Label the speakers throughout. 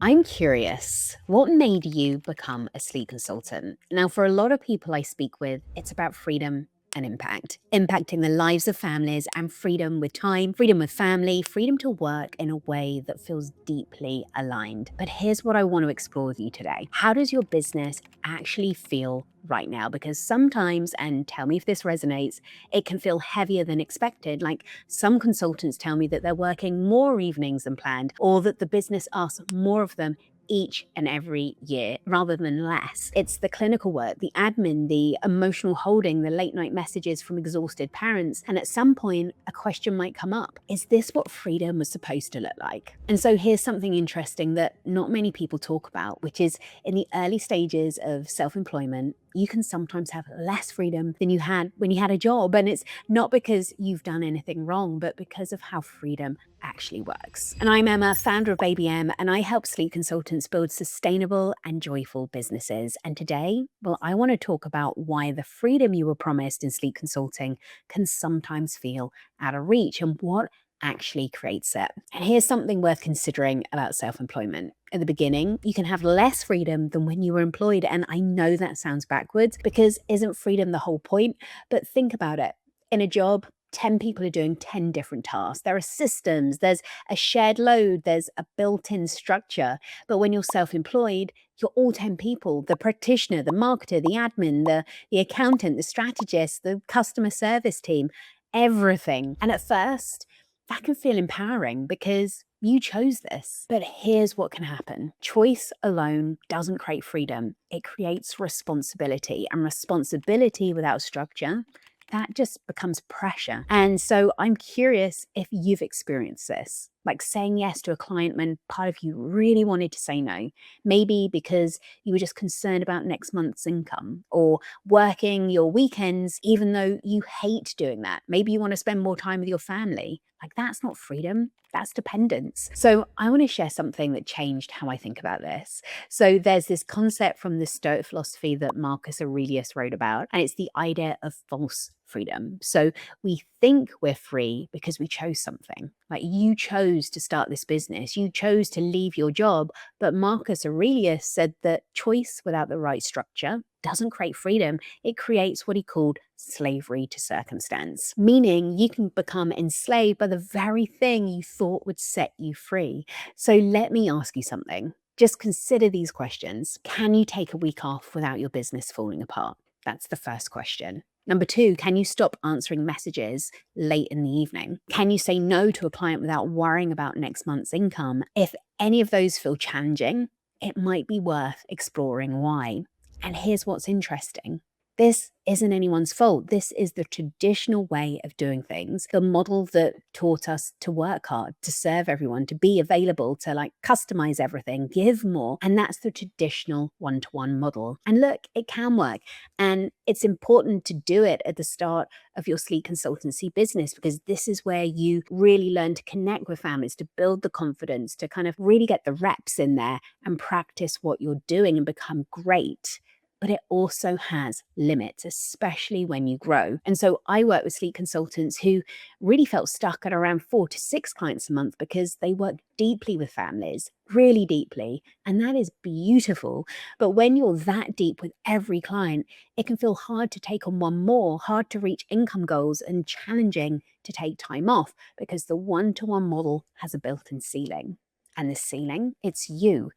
Speaker 1: I'm curious, what made you become a sleep consultant? Now, for a lot of people I speak with, it's about freedom and impact, impacting the lives of families and freedom with time, freedom with family, freedom to work in a way that feels deeply aligned. But here's what I want to explore with you today. How does your business actually feel right now? Because sometimes, and tell me if this resonates, it can feel heavier than expected. Like some consultants tell me that they're working more evenings than planned, or that the business asks more of them each and every year rather than less. It's the clinical work, the admin, the emotional holding, the late night messages from exhausted parents. And at some point, a question might come up. Is this what freedom was supposed to look like? And so here's something interesting that not many people talk about, which is in the early stages of self-employment, you can sometimes have less freedom than you had when you had a job. And it's not because you've done anything wrong, but because of how freedom actually works. And I'm Emma, founder of BabyM, and I help sleep consultants build sustainable and joyful businesses. And today, well, I want to talk about why the freedom you were promised in sleep consulting can sometimes feel out of reach and what actually creates it. And here's something worth considering about self-employment. At the beginning, you can have less freedom than when you were employed. And I know that sounds backwards because isn't freedom the whole point? But think about it. In a job, 10 people are doing 10 different tasks. There are systems, there's a shared load, there's a built-in structure. But when you're self-employed, you're all 10 people, the practitioner, the marketer, the admin, the accountant, the strategist, the customer service team, everything. And at first, that can feel empowering because you chose this. But here's what can happen. Choice alone doesn't create freedom. It creates responsibility, and responsibility without structure, that just becomes pressure. And so I'm curious if you've experienced this, like saying yes to a client when part of you really wanted to say no, maybe because you were just concerned about next month's income, or working your weekends even though you hate doing that. Maybe you want to spend more time with your family. Like that's not freedom, that's dependence. So I want to share something that changed how I think about this. So there's this concept from the Stoic philosophy that Marcus Aurelius wrote about, and it's the idea of false freedom. So we think we're free because we chose something. Like you chose to start this business, you chose to leave your job, but Marcus Aurelius said that choice without the right structure doesn't create freedom. It creates what he called slavery to circumstance, meaning you can become enslaved by the very thing you thought would set you free. So let me ask you something. Just consider these questions. Can you take a week off without your business falling apart? That's the first question. Number two, can you stop answering messages late in the evening? Can you say no to a client without worrying about next month's income? If any of those feel challenging, it might be worth exploring why. And here's what's interesting. This isn't anyone's fault. This is the traditional way of doing things, the model that taught us to work hard, to serve everyone, to be available, to like customize everything, give more. And that's the traditional one-to-one model. And look, it can work. And it's important to do it at the start of your sleep consultancy business, because this is where you really learn to connect with families, to build the confidence, to kind of really get the reps in there and practice what you're doing and become great. But it also has limits, especially when you grow. And so I work with sleep consultants who really felt stuck at around 4 to 6 clients a month because they work deeply with families, really deeply. And that is beautiful. But when you're that deep with every client, it can feel hard to take on one more, hard to reach income goals, and challenging to take time off because the one-to-one model has a built-in ceiling. And the ceiling, it's you.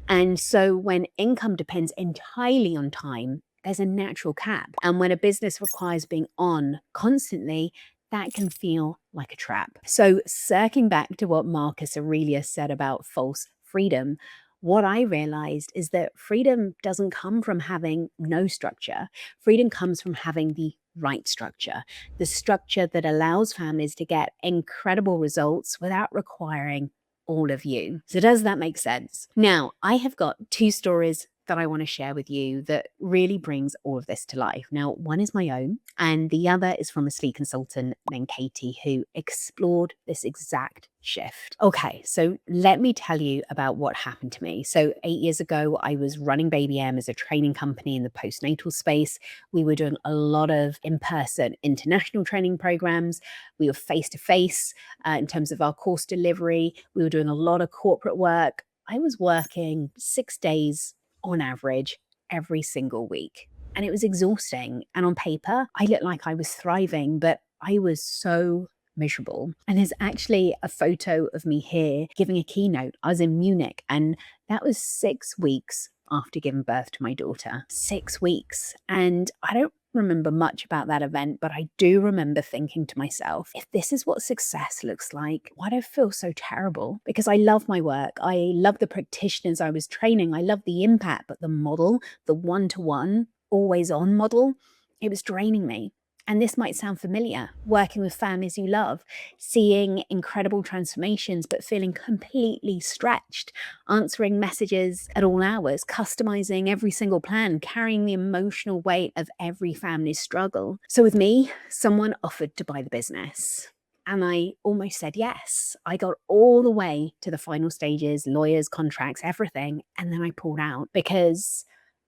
Speaker 1: And so when income depends entirely on time, there's a natural cap. And when a business requires being on constantly, that can feel like a trap. So circling back to what Marcus Aurelius said about false freedom, what I realized is that freedom doesn't come from having no structure. Freedom comes from having the right structure, the structure that allows families to get incredible results without requiring all of you. So does that make sense? Now, I have got 2 stories that I want to share with you that really brings all of this to life. Now, one is my own, and the other is from a sleep consultant named Katie who explored this exact shift. Okay, so let me tell you about what happened to me. So 8 years ago, I was running BabyM as a training company in the postnatal space. We were doing a lot of in-person international training programs. We were face-to-face in terms of our course delivery. We were doing a lot of corporate work, I was working 6 days on average every single week. And it was exhausting. And on paper, I looked like I was thriving, but I was so miserable. And there's actually a photo of me here giving a keynote. I was in Munich, and that was 6 weeks after giving birth to my daughter. 6 weeks. And I don't remember much about that event, but I do remember thinking to myself, if this is what success looks like, why do I feel so terrible? Because I love my work. I love the practitioners I was training. I love the impact, but the model, the one-to-one, always on model, it was draining me. And this might sound familiar, working with families you love, seeing incredible transformations, but feeling completely stretched, answering messages at all hours, customizing every single plan, carrying the emotional weight of every family's struggle. So with me, someone offered to buy the business. And I almost said yes. I got all the way to the final stages, lawyers, contracts, everything. And then I pulled out because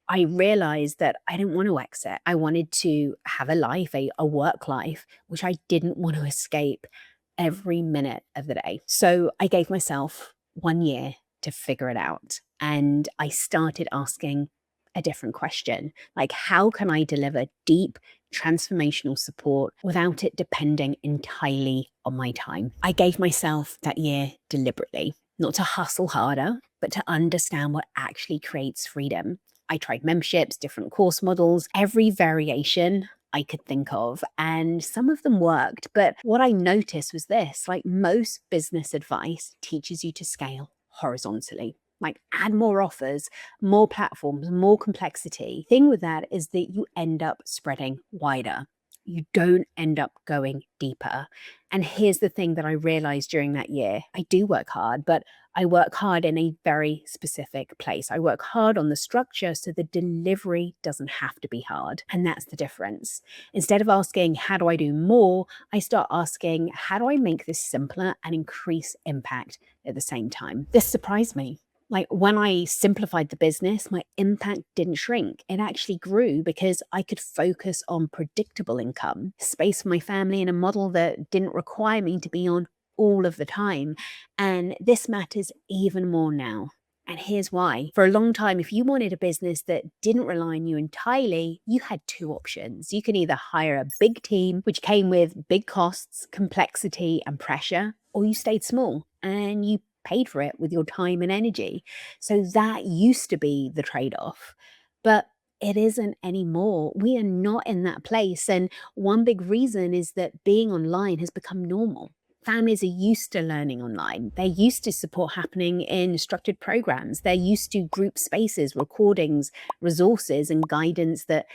Speaker 1: I realized that I didn't want to exit. I wanted to have a life, a work life, which I didn't want to escape every minute of the day. So I gave myself 1 year to figure it out. And I started asking a different question, like, how can I deliver deep, transformational support without it depending entirely on my time? I gave myself that year deliberately, not to hustle harder, but to understand what actually creates freedom. I tried memberships, different course models, every variation I could think of, and some of them worked. But what I noticed was this, like most business advice teaches you to scale horizontally, like add more offers, more platforms, more complexity. Thing with that is that you end up spreading wider. You don't end up going deeper. And here's the thing that I realized during that year. I do work hard, but I work hard in a very specific place. I work hard on the structure so the delivery doesn't have to be hard. And that's the difference. Instead of asking, how do I do more? I start asking, how do I make this simpler and increase impact at the same time? This surprised me. Like when I simplified the business, my impact didn't shrink. It actually grew because I could focus on predictable income, space for my family in a model that didn't require me to be on all of the time. And this matters even more now. And here's why. For a long time, if you wanted a business that didn't rely on you entirely, you had two options. You could either hire a big team, which came with big costs, complexity, and pressure, or you stayed small and you paid for it with your time and energy. So that used to be the trade-off. But it isn't anymore. We are not in that place. And one big reason is that being online has become normal. Families are used to learning online. They're used to support happening in structured programs. They're used to group spaces, recordings, resources, and guidance that,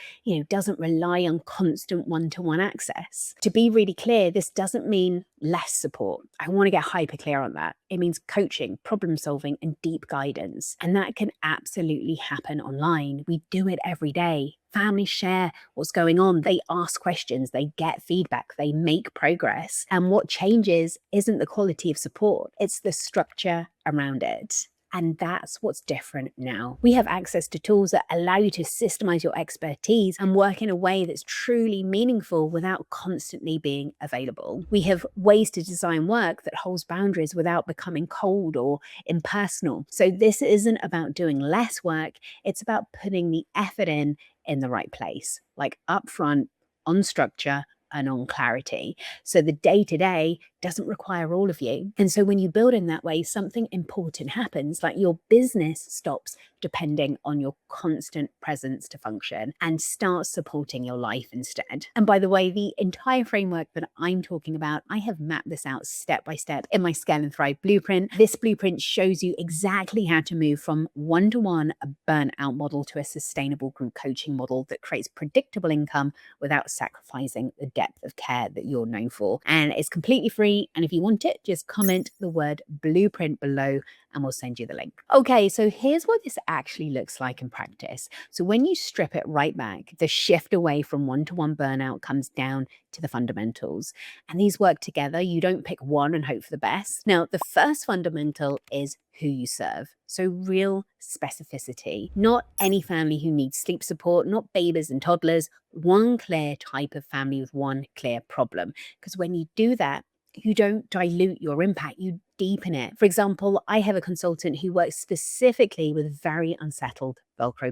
Speaker 1: doesn't rely on constant one-to-one access. To be really clear, this doesn't mean less support. I want to get hyper clear on that. It means coaching, problem solving, and deep guidance. And that can absolutely happen online. We do it every day. Families share what's going on. They ask questions, they get feedback, they make progress. And what changes isn't the quality of support, it's the structure around it. And that's what's different now. We have access to tools that allow you to systemize your expertise and work in a way that's truly meaningful without constantly being available. We have ways to design work that holds boundaries without becoming cold or impersonal. So this isn't about doing less work, it's about putting the effort in the right place, like upfront, on structure, and on clarity. So the day-to-day doesn't require all of you. And so when you build in that way, something important happens, like your business stops depending on your constant presence to function and starts supporting your life instead. And by the way, the entire framework that I'm talking about, I have mapped this out step by step in my Scale and Thrive blueprint. This blueprint shows you exactly how to move from one-to-one, a burnout model, to a sustainable group coaching model that creates predictable income without sacrificing the depth of care that you're known for. And it's completely free. And if you want it, just comment the word blueprint below and we'll send you the link. Okay, so here's what this actually looks like in practice. So when you strip it right back, the shift away from one-to-one burnout comes down to the fundamentals. And these work together. You don't pick one and hope for the best. Now, the first fundamental is who you serve. So real specificity. Not any family who needs sleep support, not babies and toddlers, one clear type of family with one clear problem. Because when you do that, you don't dilute your impact. You deepen it. For example, I have a consultant who works specifically with very unsettled Velcro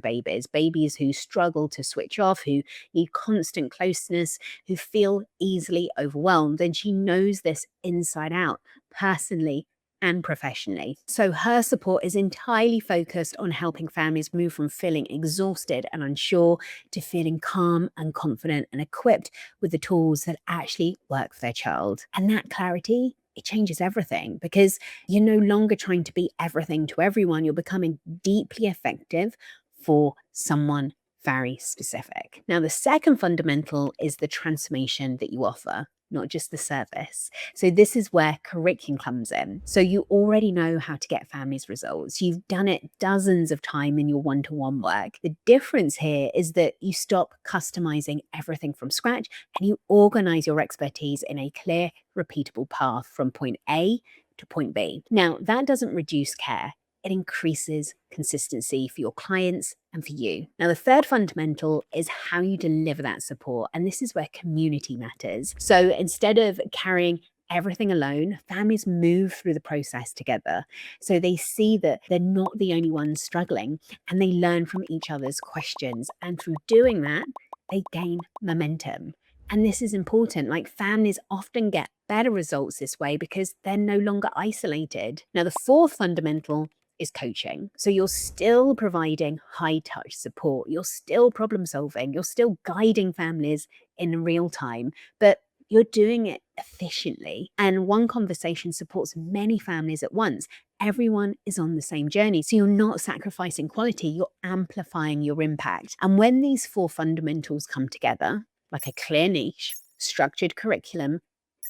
Speaker 1: babies who struggle to switch off, who need constant closeness, who feel easily overwhelmed. And she knows this inside out, personally and professionally. So her support is entirely focused on helping families move from feeling exhausted and unsure to feeling calm and confident and equipped with the tools that actually work for their child. And that clarity, it changes everything because you're no longer trying to be everything to everyone. You're becoming deeply effective for someone very specific. Now, the second fundamental is the transformation that you offer, not just the service. So this is where curriculum comes in. So you already know how to get families results. You've done it dozens of times in your one-to-one work. The difference here is that you stop customizing everything from scratch and you organize your expertise in a clear, repeatable path from point A to point B. Now, that doesn't reduce care. It increases consistency for your clients and for you. Now, the third fundamental is how you deliver that support. And this is where community matters. So instead of carrying everything alone, families move through the process together. So they see that they're not the only ones struggling and they learn from each other's questions. And through doing that, they gain momentum. And this is important. Like families often get better results this way because they're no longer isolated. Now, the fourth fundamental is coaching. So you're still providing high touch support. You're still problem solving. You're still guiding families in real time, but you're doing it efficiently. And one conversation supports many families at once. Everyone is on the same journey. So you're not sacrificing quality, you're amplifying your impact. And when these four fundamentals come together, like a clear niche, structured curriculum,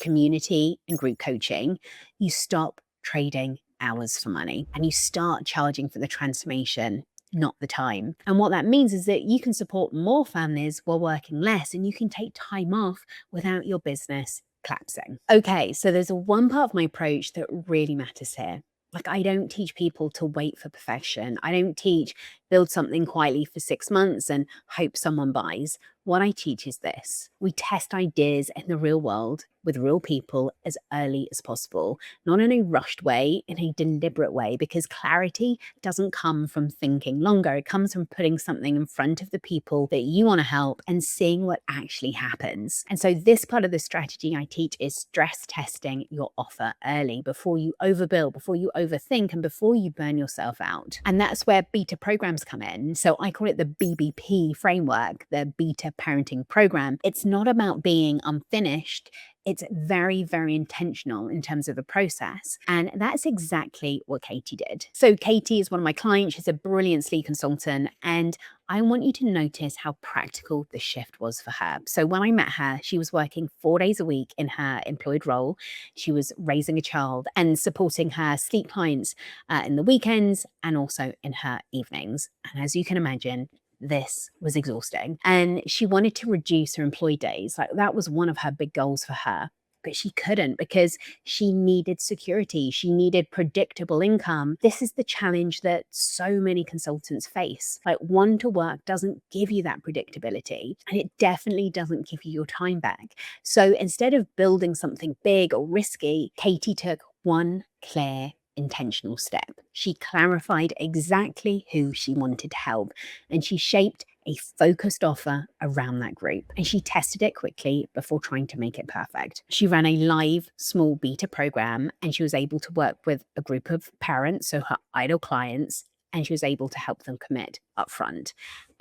Speaker 1: community, and group coaching, you stop trading hours for money and you start charging for the transformation, not the time. And what that means is that you can support more families while working less and you can take time off without your business collapsing. Okay, so there's one part of my approach that really matters here. Like, I don't teach people to wait for perfection. I don't teach build something quietly for 6 months and hope someone buys. What I teach is this. We test ideas in the real world with real people as early as possible, not in a rushed way, in a deliberate way, because clarity doesn't come from thinking longer. It comes from putting something in front of the people that you want to help and seeing what actually happens. And so this part of the strategy I teach is stress testing your offer early before you overbuild, before you overthink, and before you burn yourself out. And that's where beta programs come in. So I call it the BBP framework, the beta parenting program. It's not about being unfinished. It's very, very intentional in terms of the process. And that's exactly what Katie did. So Katie is one of my clients. She's a brilliant sleep consultant. And I want you to notice how practical the shift was for her. So when I met her, she was working 4 days a week in her employed role. She was raising a child and supporting her sleep clients in the weekends and also in her evenings. And as you can imagine, this was exhausting. And she wanted to reduce her employee days. Like, that was one of her big goals for her. But she couldn't because she needed security. She needed predictable income. This is the challenge that so many consultants face. Like, one to work doesn't give you that predictability, and it definitely doesn't give you your time back. So instead of building something big or risky, Katie took one clear intentional step. She clarified exactly who she wanted to help, and she shaped a focused offer around that group. And she tested it quickly before trying to make it perfect. She ran a live small beta program, and she was able to work with a group of parents, so her ideal clients, and she was able to help them commit upfront.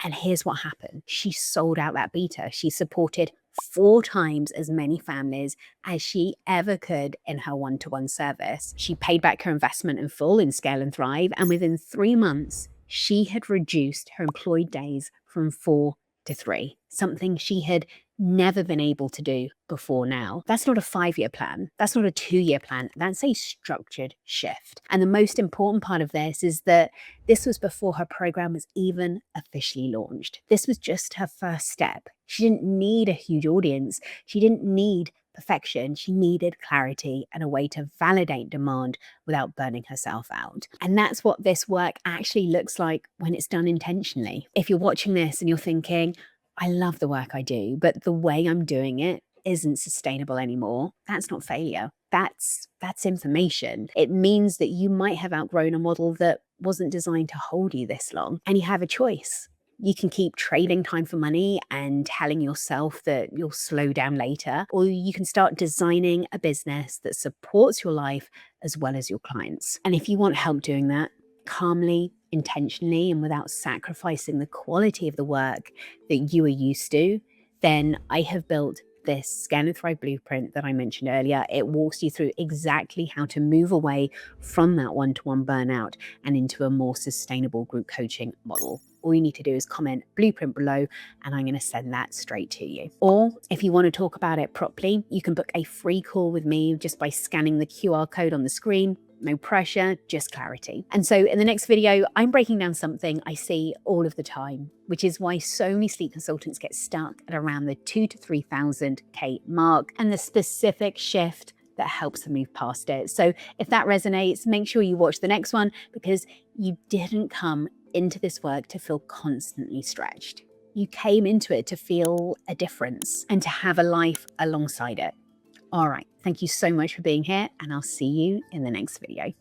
Speaker 1: And here's what happened. She sold out that beta. She supported 4 times as many families as she ever could in her one-to-one service. She paid back her investment in full in Scale and Thrive, and within 3 months, she had reduced her employed days from 4 to 3, something she had never been able to do before now. That's not a 5-year plan. That's not a 2-year plan. That's a structured shift. And the most important part of this is that this was before her program was even officially launched. This was just her first step. She didn't need a huge audience. She didn't need perfection. She needed clarity and a way to validate demand without burning herself out. And that's what this work actually looks like when it's done intentionally. If you're watching this and you're thinking, I love the work I do, but the way I'm doing it isn't sustainable anymore, that's not failure. That's information. It means that you might have outgrown a model that wasn't designed to hold you this long, and you have a choice. You can keep trading time for money and telling yourself that you'll slow down later, or you can start designing a business that supports your life as well as your clients. And if you want help doing that calmly, intentionally, and without sacrificing the quality of the work that you are used to, then I have built this Scale and Thrive blueprint that I mentioned earlier. It walks you through exactly how to move away from that one-to-one burnout and into a more sustainable group coaching model. All you need to do is comment blueprint below, and I'm going to send that straight to you. Or if you want to talk about it properly, you can book a free call with me just by scanning the QR code on the screen. No pressure, just clarity. And so in the next video, I'm breaking down something I see all of the time, which is why so many sleep consultants get stuck at around the 2,000 to 3,000 K mark, and the specific shift that helps them move past it. So if that resonates, make sure you watch the next one, because you didn't come into this work to feel constantly stretched. You came into it to feel a difference and to have a life alongside it. All right, thank you so much for being here, and I'll see you in the next video.